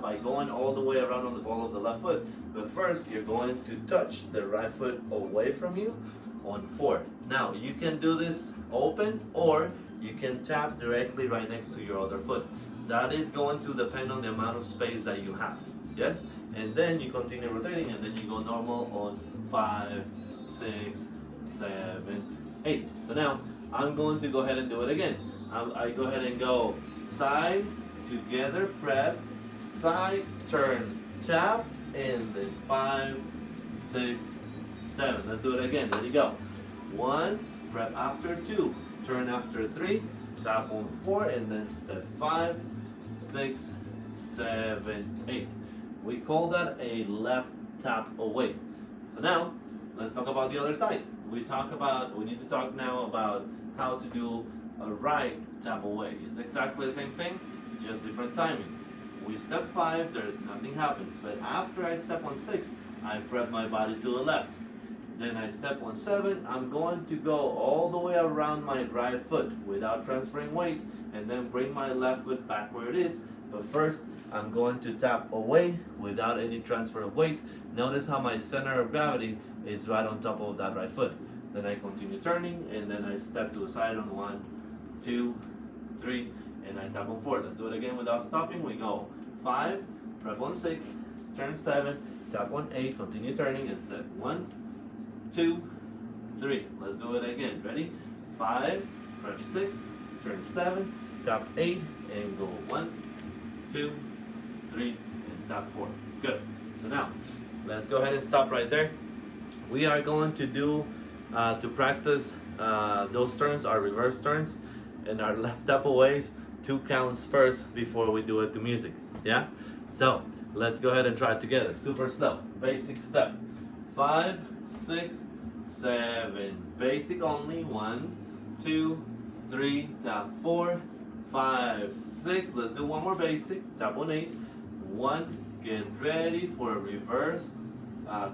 by going all the way around on the ball of the left foot, but first you're going to touch the right foot away from you on 4. Now, you can do this open, or you can tap directly right next to your other foot. That is going to depend on the amount of space that you have. yes? And then you continue rotating, and then you go normal on 5, 6, 7, 8. So now I'm going to go ahead and do it again. I go ahead and go side, together, prep, side, turn, tap, and then 5, 6, 7. Let's do it again. Ready, go. 1, prep after 2, turn after 3, tap on 4, and then step 5, 6, 7, 8. We call that a left tap away. So now, let's talk about the other side. We need to talk now about how to do a right tap away. It's exactly the same thing, just different timing. We step 5, nothing happens, but after I step on 6, I prep my body to the left. Then I step on 7, I'm going to go all the way around my right foot without transferring weight, and then bring my left foot back where it is. But first, I'm going to tap away without any transfer of weight. Notice how my center of gravity is right on top of that right foot. Then I continue turning, and then I step to the side on 1, 2, 3, and I tap on 4. Let's do it again without stopping. We go 5, prep on 6, turn 7, tap on 8, continue turning, and step 1, 2, 3. Let's do it again. Ready? 5, prep 6, turn 7, tap 8, and go 1, 2, 3, and tap 4. Good. So now, let's go ahead and stop right there. We are going to do, to practice those turns, our reverse turns, and our left tap aways, 2 counts first before we do it to music. Yeah? So, let's go ahead and try it together. Super slow. Basic step. 5, 6, 7. Basic only. 1, 2, 3. Tap 4, 5, 6. Let's do one more basic. Tap on 8. 1. Get ready for a reverse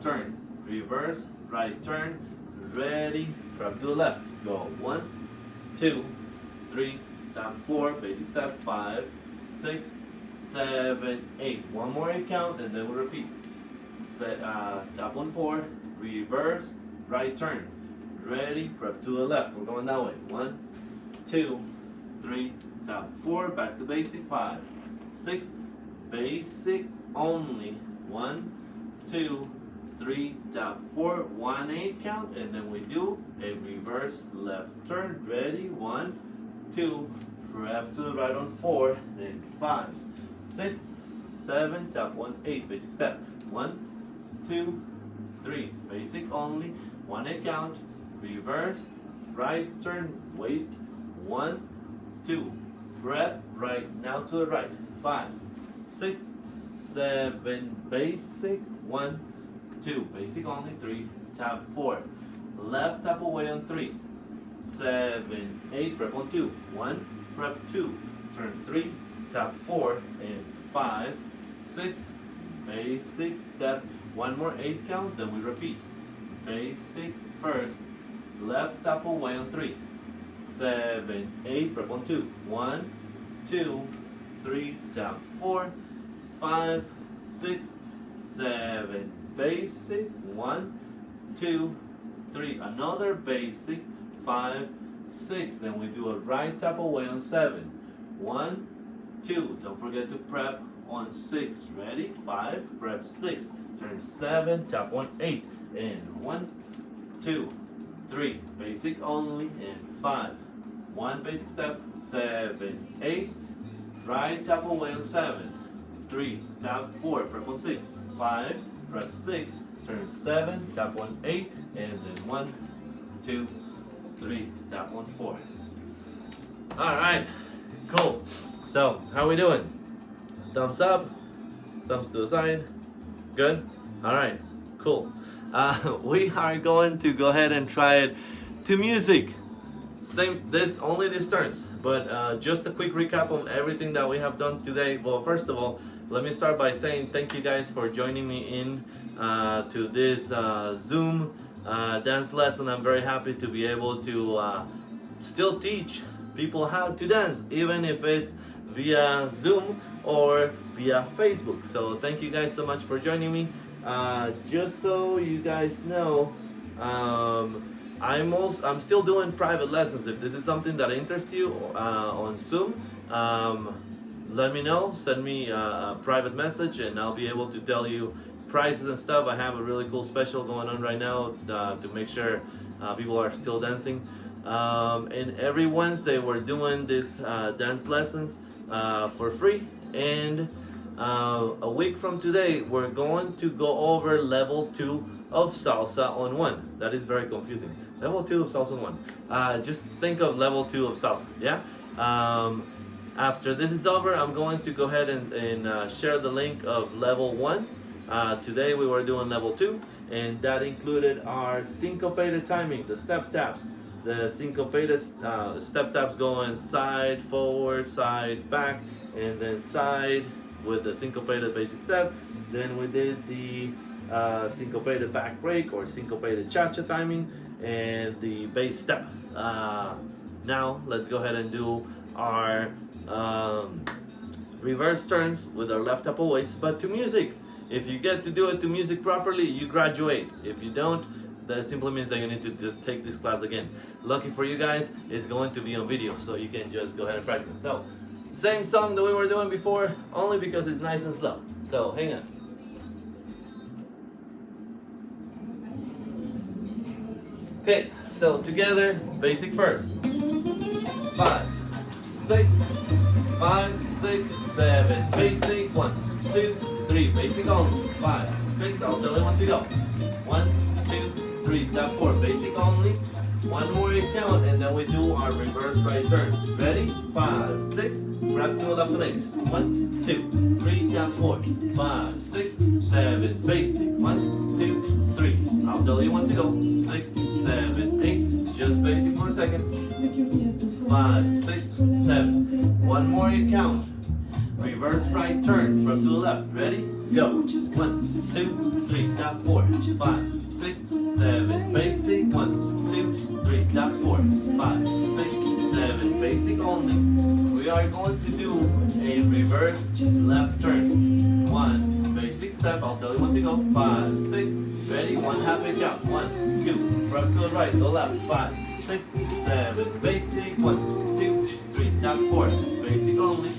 turn. Reverse, right turn. Ready. Prep to the left. Go 1, 2, 3. Tap 4. Basic step. 5, 6, 7, 8. One more 8 count, and then we'll repeat. Tap on 4. Reverse, right turn. Ready. Prep to the left. We're going that way. 1, 2, 3. Tap 4. Back to basic. 5, 6. Basic only. 1, 2, 3. Tap 4. 1 8 count, and then we do a reverse left turn. Ready. 1, 2. Prep to the right on 4. Then 5, 6, 7. Tap 1 8. Basic step. 1, 2, 3. Basic only. 1 8 count. Reverse right turn. Wait. 1, 2. Prep right now to the right. 5, 6, 7. Basic. 1, 2. Basic only. 3. Tap 4. Left tap away on 3. 7, 8. Prep on 2. 1. Prep 2. Turn 3. Tap 4. And 5, 6. Basic step. One more 8 count. Then we repeat. Basic first. Left tap away on 3. 7, 8. Prep on 2. 1, 2, 3. Tap 4. 5, 6, 7. Basic. 1, 2, 3. Another basic. 5, 6. Then we do a right tap away on 7. 1, 2. Don't forget to prep on 6. Ready? 5. Prep 6. Turn 7. Tap on 8. And 1, 2, 3. Basic only. And 5. 1 basic step. 7, 8. Right tap away on 7. 3. Tap 4. Prep on 6. 5. Prep 6. Turn 7. Tap on 8. And then 1, 2, 3. Tap on 4. Alright. Cool. So, how are we doing? Thumbs up. Thumbs to the side. Good? Alright. Cool. We are going to go ahead and try it to music. Only these turns, but just a quick recap on everything that we have done today. Well, first of all, let me start by saying thank you guys for joining me in to this Zoom dance lesson. I'm very happy to be able to still teach people how to dance, even if it's via Zoom or via Facebook. So thank you guys so much for joining me. Just so you guys know, I'm still doing private lessons. If this is something that interests you on Zoom, let me know. Send me a private message, and I'll be able to tell you prices and stuff. I have a really cool special going on right now to make sure people are still dancing. And every Wednesday we're doing this dance lessons for free. And a week from today we're going to go over level 2 of salsa on 1. That is very confusing. Level 2 of salsa on 1. Just think of level 2 of salsa. Yeah. After this is over, I'm going to go ahead and share the link of level 1. Today we were doing level 2, and that included our syncopated timing, the step taps. The syncopated step taps going side, forward, side, back, and then side with the syncopated basic step. Then we did the syncopated back break or syncopated Chacha timing and the bass step. Now let's go ahead and do our reverse turns with our left upper waist, but to music. If you get to do it to music properly, you graduate. If you don't, that simply means that you need to take this class again. Lucky for you guys, it's going to be on video, so you can just go ahead and practice. So, same song that we were doing before, only because it's nice and slow. So, hang on. Okay, so together, basic first. 5, 6, 5, 6, 7, basic, 1, 2, 3, basic only, 5, 6, I'll tell you when to go. 1, 2, 3, tap 4, basic only. One more count, and then we do our reverse right turn. Ready? 5, 6, grab to the left leg. 1, 2, 3, tap 4, 5, 6, 7, basic. 1, 2, 3. I'll tell you when to go. 6, 7, 8. Just basic for a second. 5, 6, 7. One more count. Reverse right turn from to the left. Ready? Go. 1, 2, 3, tap 4, 5, 6, 7, basic. 1, 2, 3, tap 4, 5, 6, 7, basic only. We are going to do a reverse left turn. 1, basic step. I'll tell you when to go. 5, 6, ready? 1 half a count. 1, 2, front to the right, go left. 5, 6, 7, basic. 1, 2, 3, tap 4, basic only.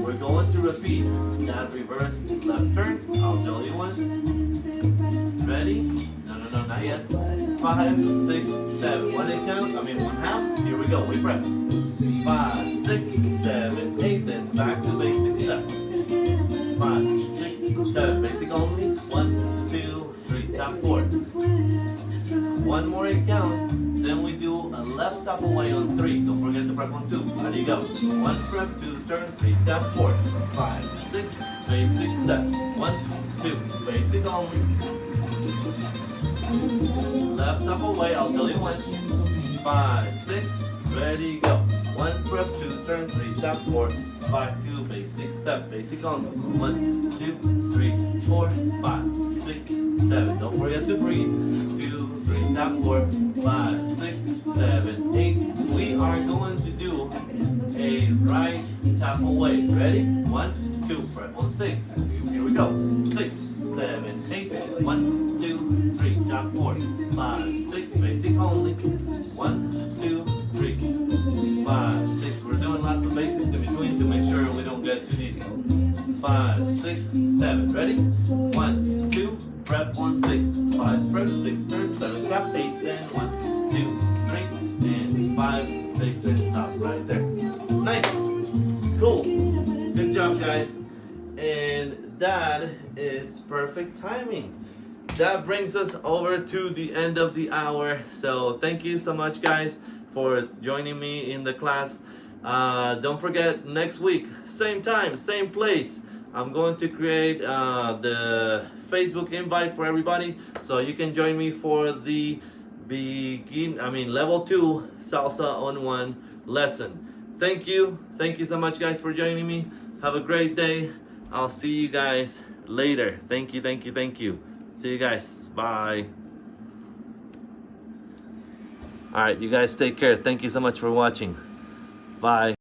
We're going to repeat that reverse left turn. I'll tell you when. Ready? No, not yet. 5, 6, 7. 1 count. 1 half. Here we go. We press. 5, 6, 7, 8. Then back to basic step. 5, 6, 7. Basic only. 1, 2, 3. Tap 4. One more count. Then we do a left tap away on 3. Don't forget to prep on 2. Ready, go. 1 prep, 2 turn, 3 tap 4. 5, 6, basic step. 1, 2, basic only. Left tap away, I'll tell you when. 5, 6, ready, go. 1 prep, 2 turn, 3 tap 4. 5, 2, basic step, basic only. 1, 2, 3, 4, 5, 6, 7. Don't forget to breathe. 2, 3, tap 4, 5, 6, 7, 8. We are going to do a right tap away. Ready? 1, 2, prep on 6. Here we go. 6, 7, 8. 1, 2, 3, tap 4, 5, 6, basic only. 1, 2, 3, 5, 6. We're doing lots of basics in between to make sure we don't get too easy. 5, 6, 7. Ready? 1, 2, prep on 6. 5, prep 6, turn 7, tap 8, then 1, 2, 3, and 5, 6, and stop right there. Nice. Cool. Good job, guys. And that is perfect timing. That brings us over to the end of the hour. So thank you so much, guys, for joining me in the class. Don't forget, next week, same time, same place, I'm going to create the Facebook invite for everybody, so you can join me for the level 2 salsa on 1 lesson. Thank you so much, guys, for joining me. Have a great day. I'll see you guys later. Thank you. See you guys. Bye. All right, you guys take care. Thank you so much for watching. Bye.